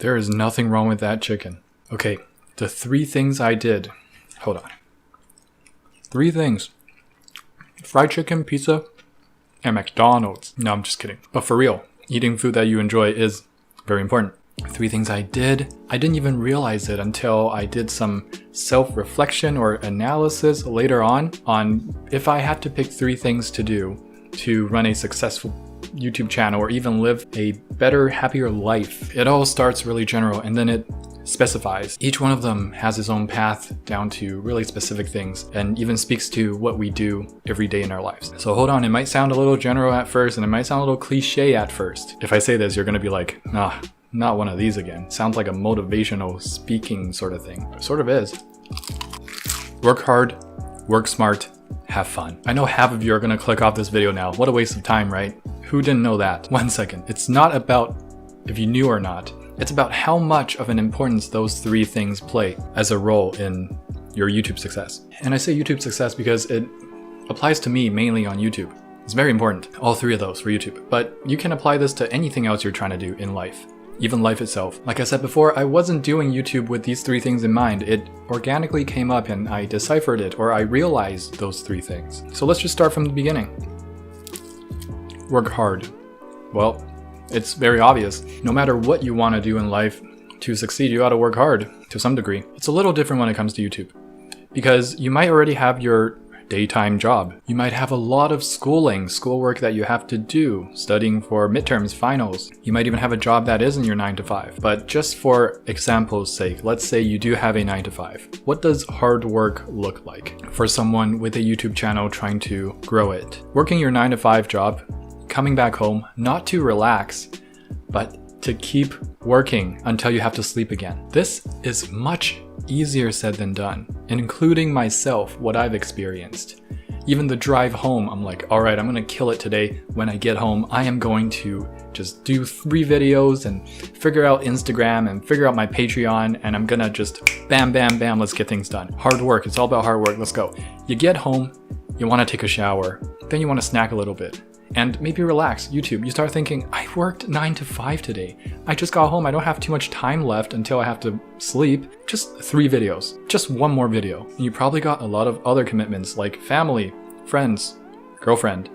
There is nothing wrong with that chicken. Okay, the 3 things I did. Hold on. 3 things. Fried chicken, pizza, and McDonald's. No, I'm just kidding. But for real, eating food that you enjoy is very important. 3 things I did. I didn't even realize it until I did some self-reflection or analysis later on if I had to pick 3 things to do to run a successful YouTube channel or even live a better, happier life. It all starts really general and then it specifies. Each one of them has its own path down to really specific things and even speaks to what we do every day in our lives. So hold on, it might sound a little general at first and it might sound a little cliche at first. If I say this, you're gonna be like, nah, not one of these again. Sounds like a motivational speaking sort of thing. It sort of is. Work hard, work smart, have fun. I know half of you are gonna click off this video now. What a waste of time, right? Who didn't know that? 1 second. It's not about if you knew or not. It's about how much of an importance those 3 things play as a role in your YouTube success. And I say YouTube success because it applies to me mainly on YouTube. It's very important, all 3 of those for YouTube. But you can apply this to anything else you're trying to do in life. Even life itself. Like I said before, I wasn't doing YouTube with these 3 things in mind. It organically came up and I deciphered it, or I realized those 3 things. So let's just start from the beginning. Work hard. Well, it's very obvious. No matter what you want to do in life, to succeed, you gotta work hard to some degree. It's a little different when it comes to YouTube, because you might already have your daytime job. You might have a lot of schoolwork that you have to do, studying for midterms, finals. You might even have a job that isn't your 9 to 5. But just for example's sake, let's say you do have a 9 to 5. What does hard work look like for someone with a YouTube channel trying to grow it? Working your 9 to 5 job, coming back home, not to relax, but to keep working until you have to sleep again. This is much easier said than done, and including myself, what I've experienced. Even the drive home, I'm like, all right, I'm gonna kill it today. When I get home, I am going to just do 3 videos and figure out Instagram and figure out my Patreon, and I'm gonna just bam, bam, bam, let's get things done. Hard work, it's all about hard work, let's go. You get home, you wanna take a shower, then you wanna snack a little bit. And maybe relax. YouTube, you start thinking, I worked 9 to 5 today. I just got home, I don't have too much time left until I have to sleep. Just 3 videos, just 1 more video. And you probably got a lot of other commitments like family, friends, girlfriend,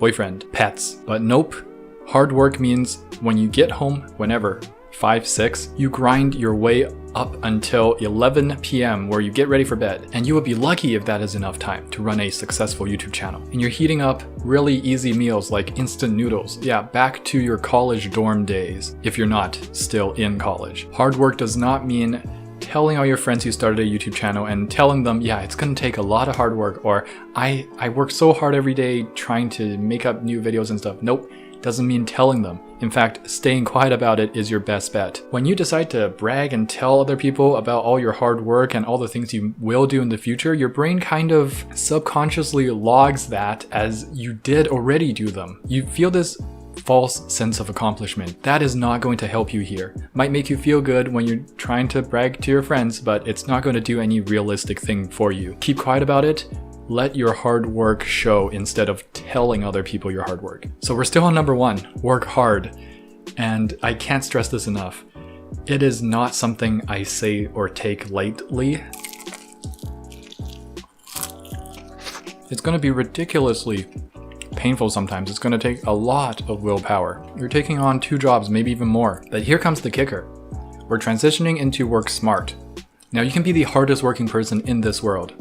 boyfriend, pets. But nope, hard work means when you get home, whenever, 5, 6, you grind your way up until 11 p.m. where you get ready for bed. And you would be lucky if that is enough time to run a successful YouTube channel. And you're heating up really easy meals like instant noodles. Yeah, back to your college dorm days if you're not still in college. Hard work does not mean telling all your friends you started a YouTube channel and telling them, yeah, it's gonna take a lot of hard work, or I work so hard every day trying to make up new videos and stuff. Nope. Doesn't mean telling them. In fact, staying quiet about it is your best bet. When you decide to brag and tell other people about all your hard work and all the things you will do in the future, your brain kind of subconsciously logs that as you did already do them. You feel this false sense of accomplishment. That is not going to help you here. Might make you feel good when you're trying to brag to your friends, but it's not going to do any realistic thing for you. Keep quiet about it. Let your hard work show instead of telling other people your hard work. So we're still on number 1, work hard. And I can't stress this enough. It is not something I say or take lightly. It's gonna be ridiculously painful sometimes. It's gonna take a lot of willpower. You're taking on 2 jobs, maybe even more. But here comes the kicker. We're transitioning into work smart. Now you can be the hardest working person in this world.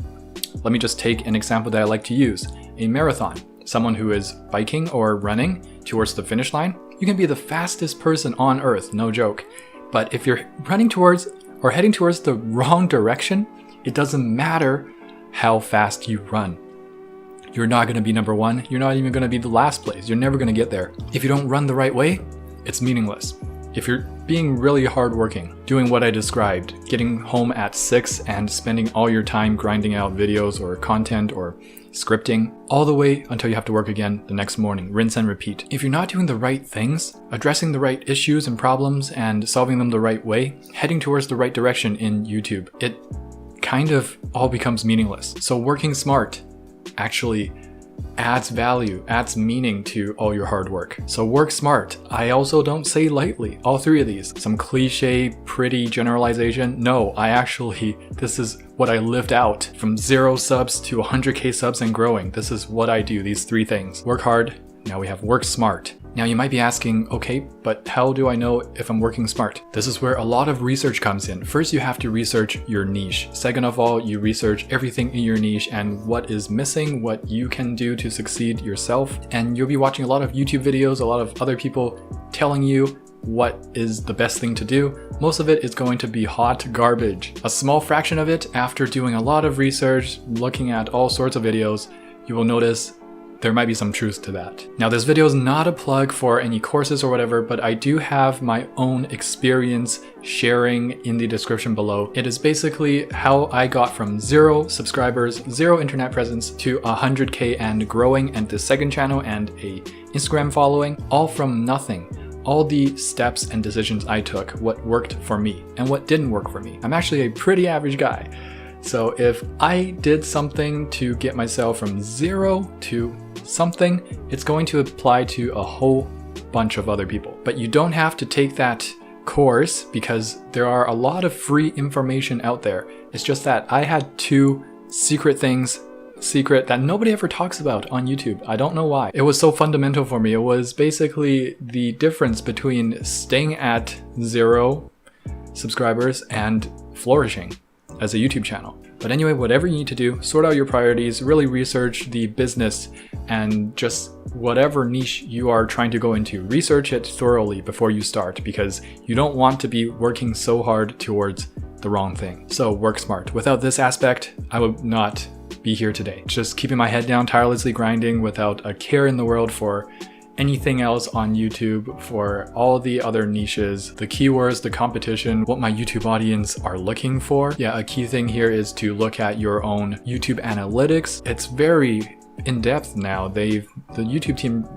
Let me just take an example that I like to use. A marathon. Someone who is biking or running towards the finish line. You can be the fastest person on earth, no joke. But if you're running towards or heading towards the wrong direction, it doesn't matter how fast you run. You're not gonna be number 1. You're not even gonna be the last place. You're never gonna get there. If you don't run the right way, it's meaningless. If you're being really hardworking, doing what I described, getting home at 6 and spending all your time grinding out videos or content or scripting, all the way until you have to work again the next morning, rinse and repeat. If you're not doing the right things, addressing the right issues and problems and solving them the right way, heading towards the right direction in YouTube, it kind of all becomes meaningless. So working smart actually adds value, adds meaning to all your hard work. So work smart. I also don't say lightly. All three of these. Some cliche, pretty generalization. No, this is what I lived out. From 0 subs to 100k subs and growing. This is what I do, these 3 things. Work hard. Now we have work smart. Now you might be asking, okay, but how do I know if I'm working smart? This is where a lot of research comes in. First, you have to research your niche. Second of all, you research everything in your niche and what is missing, what you can do to succeed yourself. And you'll be watching a lot of YouTube videos, a lot of other people telling you what is the best thing to do. Most of it is going to be hot garbage. A small fraction of it, after doing a lot of research, looking at all sorts of videos, you will notice there might be some truth to that. Now, this video is not a plug for any courses or whatever, but I do have my own experience sharing in the description below. It is basically how I got from 0 subscribers, 0 internet presence to 100k and growing, and the second channel and a Instagram following, all from nothing. All the steps and decisions I took, what worked for me and what didn't work for me. I'm actually a pretty average guy. So if I did something to get myself from 0 to something, it's going to apply to a whole bunch of other people. But you don't have to take that course because there are a lot of free information out there. It's just that I had 2 secret things that nobody ever talks about on YouTube. I don't know why. It was so fundamental for me. It was basically the difference between staying at 0 subscribers and flourishing as a YouTube channel. But anyway, whatever you need to do, sort out your priorities, really research the business and just whatever niche you are trying to go into, research it thoroughly before you start because you don't want to be working so hard towards the wrong thing. So work smart. Without this aspect, I would not be here today. Just keeping my head down, tirelessly grinding without a care in the world for anything else on YouTube, for all the other niches, the keywords, the competition, what my YouTube audience are looking for. Yeah, a key thing here is to look at your own YouTube analytics. It's very in-depth now. The YouTube team,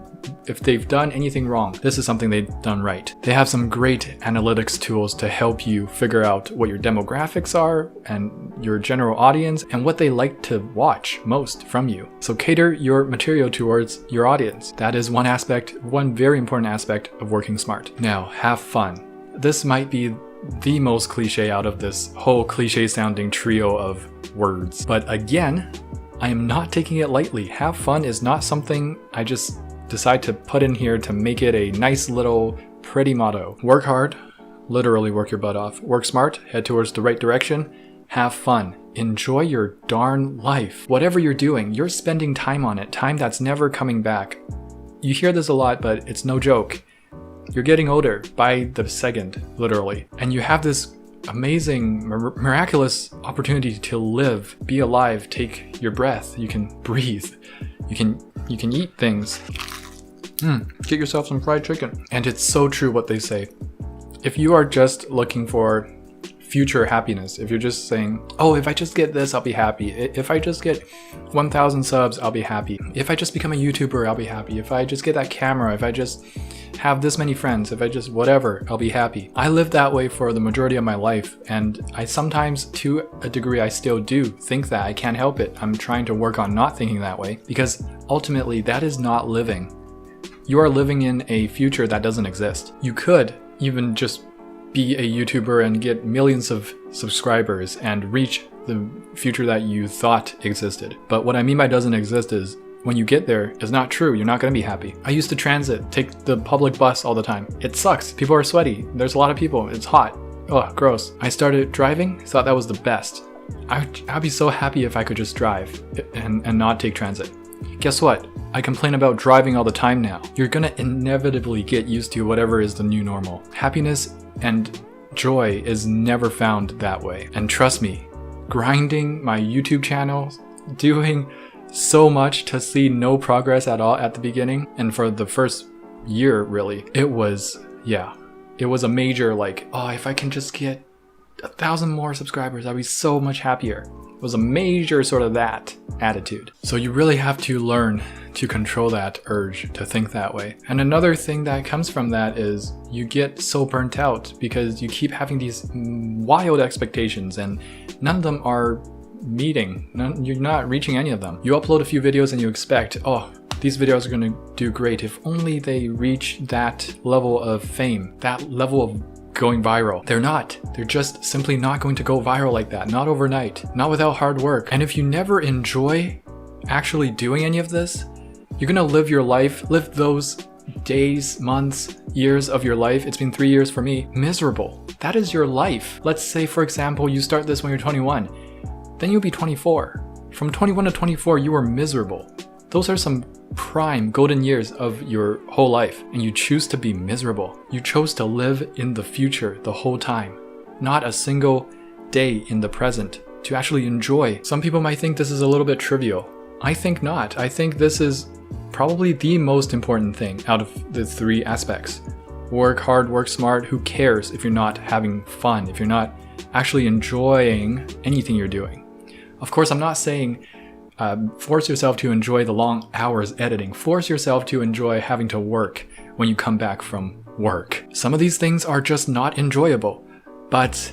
if they've done anything wrong, this is something they've done right. They have some great analytics tools to help you figure out what your demographics are and your general audience and what they like to watch most from you. So cater your material towards your audience. That is one aspect, one very important aspect of working smart. Now, have fun. This might be the most cliche out of this whole cliche sounding trio of words. But again, I am not taking it lightly. Have fun is not something I just decide to put in here to make it a nice little pretty motto. Work hard, literally work your butt off. Work smart, head towards the right direction. Have fun. Enjoy your darn life. Whatever you're doing, you're spending time on it, time that's never coming back. You hear this a lot, but it's no joke. You're getting older by the second, literally. And you have this amazing, miraculous opportunity to live, be alive, take your breath. You can breathe. You can eat things. Get yourself some fried chicken. And it's so true what they say. If you are just looking for future happiness, if you're just saying, oh, if I just get this, I'll be happy. If I just get 1,000 subs, I'll be happy. If I just become a YouTuber, I'll be happy. If I just get that camera, if I just have this many friends, if I just whatever, I'll be happy. I lived that way for the majority of my life, and I sometimes, to a degree, I still do think that. I can't help it. I'm trying to work on not thinking that way, because ultimately that is not living. You are living in a future that doesn't exist. You could even just be a YouTuber and get millions of subscribers and reach the future that you thought existed. But what I mean by doesn't exist is when you get there, it's not true. You're not going to be happy. I used to transit, take the public bus all the time. It sucks. People are sweaty. There's a lot of people. It's hot. Ugh, gross. I started driving, thought that was the best. I'd be so happy if I could just drive and not take transit. Guess what? I complain about driving all the time now. You're gonna inevitably get used to whatever is the new normal. Happiness and joy is never found that way. And trust me, grinding my YouTube channel, doing so much to see no progress at all at the beginning, and for the first year really, it was a major like, oh, if I can just get 1,000 more subscribers, I'd be so much happier. It was a major sort of that attitude. So you really have to learn to control that urge to think that way. And another thing that comes from that is you get so burnt out because you keep having these wild expectations and none of them are meeting. You're not reaching any of them. You upload a few videos and you expect, oh, these videos are gonna do great. If only they reach that level of fame, that level of going viral. They're not. They're just simply not going to go viral like that. Not overnight. Not without hard work. And if you never enjoy actually doing any of this, you're gonna live your life, live those days, months, years of your life. It's been 3 years for me. Miserable. That is your life. Let's say, for example, you start this when you're 21. Then you'll be 24. From 21 to 24, you were miserable. Those are some prime golden years of your whole life, and you choose to be miserable. You chose to live in the future the whole time, not a single day in the present to actually enjoy. Some people might think this is a little bit trivial. I think not. I think this is probably the most important thing out of the 3 aspects. Work hard, work smart. Who cares if you're not having fun, if you're not actually enjoying anything you're doing? Of course, I'm not saying force yourself to enjoy the long hours editing. Force yourself to enjoy having to work when you come back from work. Some of these things are just not enjoyable, but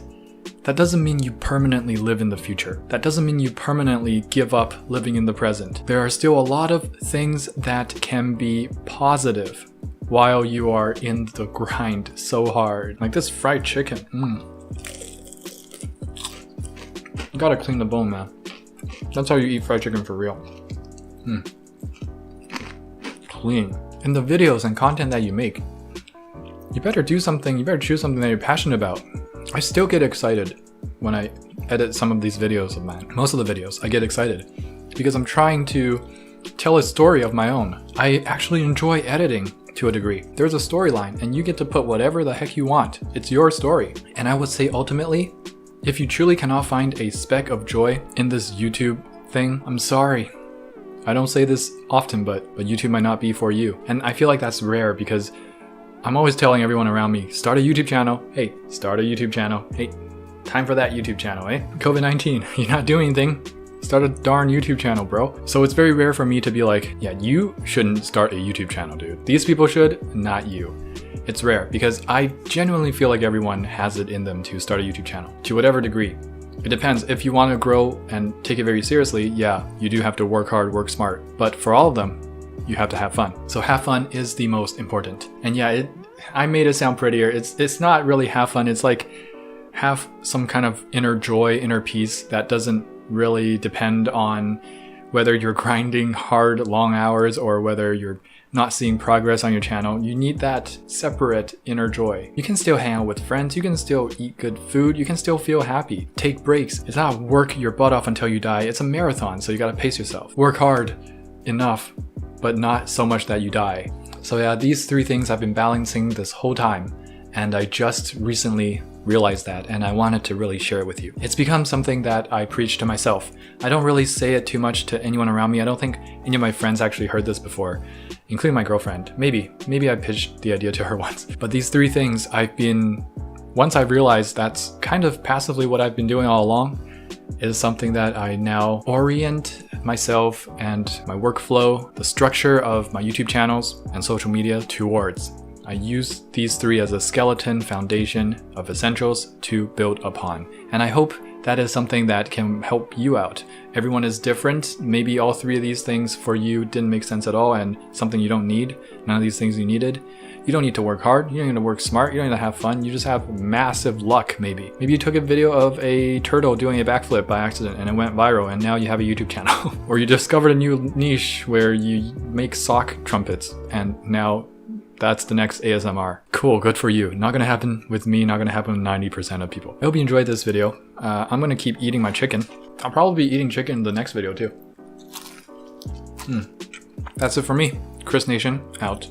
that doesn't mean you permanently live in the future. That doesn't mean you permanently give up living in the present. There are still a lot of things that can be positive while you are in the grind so hard. Like this fried chicken. You gotta clean the bone, man. That's how you eat fried chicken for real. Clean. In the videos and content that you make, you better do something, you better choose something that you're passionate about. I still get excited when I edit some of these videos of mine. Most of the videos, I get excited because I'm trying to tell a story of my own. I actually enjoy editing to a degree. There's a storyline and you get to put whatever the heck you want. It's your story. And I would say ultimately, if you truly cannot find a speck of joy in this YouTube thing, I'm sorry. I don't say this often, but YouTube might not be for you. And I feel like that's rare because I'm always telling everyone around me, start a YouTube channel. Hey, start a YouTube channel. Hey, time for that YouTube channel, eh? COVID-19, you're not doing anything. Start a darn YouTube channel, bro. So it's very rare for me to be like, yeah, you shouldn't start a YouTube channel, dude. These people should, not you. It's rare because I genuinely feel like everyone has it in them to start a YouTube channel to whatever degree. It depends. If you want to grow and take it very seriously, yeah, you do have to work hard, work smart. But for all of them, you have to have fun. So have fun is the most important. And yeah, I made it sound prettier. It's not really have fun. It's like have some kind of inner joy, inner peace that doesn't really depend on whether you're grinding hard, long hours or whether you're not seeing progress on your channel. You need that separate inner joy. You can still hang out with friends, you can still eat good food, you can still feel happy. Take breaks. It's not work your butt off until you die. It's a marathon, so you gotta pace yourself. Work hard enough, but not so much that you die. So yeah, these 3 things I've been balancing this whole time, and I just recently realized that, and I wanted to really share it with you. It's become something that I preach to myself. I don't really say it too much to anyone around me. I don't think any of my friends actually heard this before, including my girlfriend. Maybe I pitched the idea to her once. But these 3 things once I've realized that's kind of passively what I've been doing all along, is something that I now orient myself and my workflow, the structure of my YouTube channels and social media towards. I use these 3 as a skeleton foundation of essentials to build upon. And I hope that is something that can help you out. Everyone is different. Maybe all 3 of these things for you didn't make sense at all and something you don't need. None of these things you needed. You don't need to work hard. You don't need to work smart. You don't need to have fun. You just have massive luck, maybe. Maybe you took a video of a turtle doing a backflip by accident and it went viral and now you have a YouTube channel. Or you discovered a new niche where you make sock trumpets and now that's the next ASMR. Cool, good for you. Not gonna happen with me, not gonna happen with 90% of people. I hope you enjoyed this video. I'm gonna keep eating my chicken. I'll probably be eating chicken in the next video too. That's it for me. Chris Nation, out.